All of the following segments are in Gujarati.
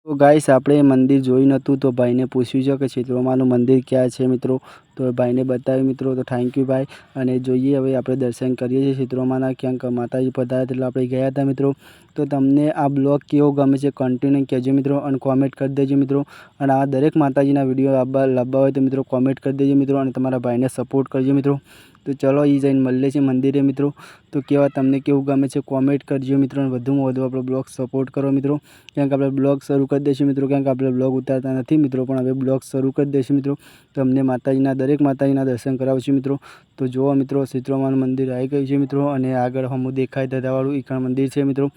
તો ગાઈસ આપણે મંદિર જોયું નહોતું તો ભાઈને પૂછ્યું છે કે ક્ષેત્રોમાંનું મંદિર ક્યાં છે મિત્રો. તો ભાઈને બતાવ્યું મિત્રો. તો થેન્ક યુ ભાઈ. અને જોઈએ હવે આપણે દર્શન કરીએ છીએ ક્ષેત્રોમાંના ક્યાંક માતાજી પધાર્યા એટલે આપણે ગયા હતા મિત્રો. તો તમને આ બ્લોગ કેવો ગમે છે કન્ટિન્યુ કહેજો મિત્રો અને કોમેન્ટ કરી દેજો મિત્રો. અને આ દરેક માતાજીના વિડીયો લાવવા હોય તો મિત્રો કોમેન્ટ કરી દેજો મિત્રો અને તમારા ભાઈને સપોર્ટ કરજો મિત્રો. તો ચલો એ જઈને મળીએ છીએ મંદિરે મિત્રો. તો તમને કેવું ગમે છે કોમેન્ટ કરજો મિત્રો અને વધુમાં વધુ આપણો બ્લોગ સપોર્ટ કરો મિત્રો. ક્યાંક આપણે બ્લોગ શરૂ કરી દઈશું મિત્રો. ક્યાંક આપણે બ્લોગ ઉતારતા નથી મિત્રો પણ હવે બ્લોગ શરૂ કરી દઈશું મિત્રો. તો અમને દરેક માતાજીના દર્શન કરાવશું મિત્રો. તો જુઓ મિત્રો ક્ષેત્રોમાંનું મંદિર આવી ગયું છે મિત્રો અને આગળ હમું દેખાય દાદાવાળું ઈકણ મંદિર છે મિત્રો.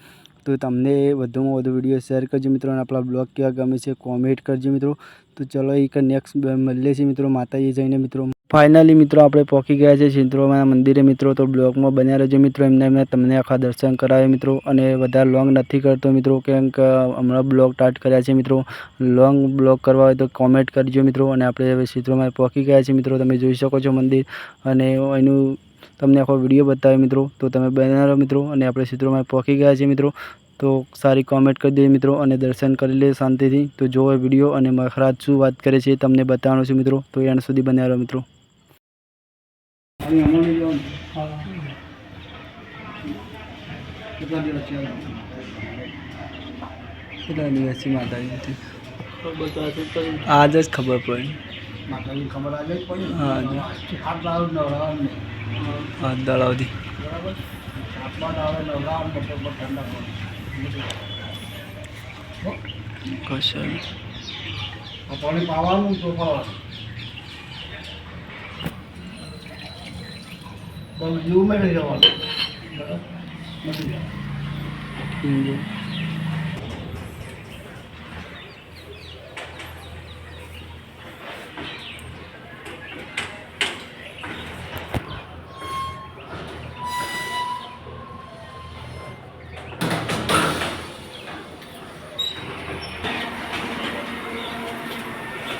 તો તમને વધુમાં વધુ વિડીયો શેર કરજો મિત્રો અને આપણા બ્લોગ કેવા ગમે છે કોમેન્ટ કરજો મિત્રો. તો ચલો એક નેક્સ્ટ મળીએ છીએ મિત્રો માતાજી જઈને મિત્રો. ફાઇનલી મિત્રો આપણે પહોંચી ગયા છે ક્ષેત્રોમાંના મંદિરે મિત્રો. તો બ્લોગમાં બન્યા રહેજો મિત્રો. મેં તમને આખા દર્શન કરાવ્યા મિત્રો અને વધારે લોંગ નથી કરતો મિત્રો. કેમ કે હમણાં બ્લોગ સ્ટાર્ટ કર્યા છે મિત્રો. લોંગ બ્લોગ કરવા હોય તો કોમેન્ટ કરજો મિત્રો. અને આપણે હવે ક્ષેત્રોમાં પહોંચી ગયા છે મિત્રો. તમે જોઈ શકો છો મંદિર અને એનું તમને આખો વિડીયો બતાવ્યો મિત્રો. તો તમે બન્યા રહો મિત્રો. અને આપણે ક્ષેત્રોમાં પહોંચી ગયા છે મિત્રો. તો સારી કોમેન્ટ કરી દે મિત્રો અને દર્શન કરી લે શાંતિથી. તો જોવો વિડીયો અને મહારાજ શું વાત કરે છે તમને બતાવવાનું છે મિત્રો. તો એન્ડ સુધી બન્યા રહો મિત્રો. કેટલા દિવસથી માતાજી આજ જ ખબર પડી. હા દળાવથી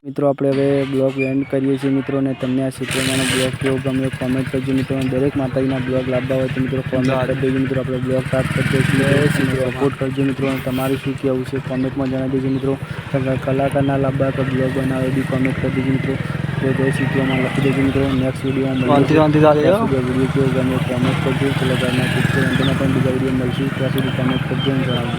મિત્રો. આપણે હવે બ્લોગ એન્ડ કરીએ છીએ મિત્રો. અને તમને આ ક્ષેત્રોમાંનો બ્લોગ કેવો ગમ્યો કોમેન્ટ કરજો મિત્રો. અને દરેક માતાજીના બ્લોગ લાવવા હોય તો મિત્રો કોમેન્ટ કરી દેજો મિત્રો. આપણે બ્લોગ સ્ટાર્ટ કરી દઈશું. સપોર્ટ કરજો મિત્રો. અને તમારું શું કહેવું છે કોમેન્ટમાં જણાવી દેજો મિત્રો. કલાકારના લાવવા તો બ્લોગ બનાવે બી કોમેન્ટ કરી દેજો મિત્રો. તો જય ક્ષેત્રોમાં લખી દેજો મિત્રો. નેક્સ્ટ વિડીયોમાં વિડીયો કેવો ગમે કોમેન્ટ કરજો. ચલો ઘરના પણ બીજા વિડીયો મળશું ત્યાં સુધી કોમેન્ટ કરજો અને જણાવજો.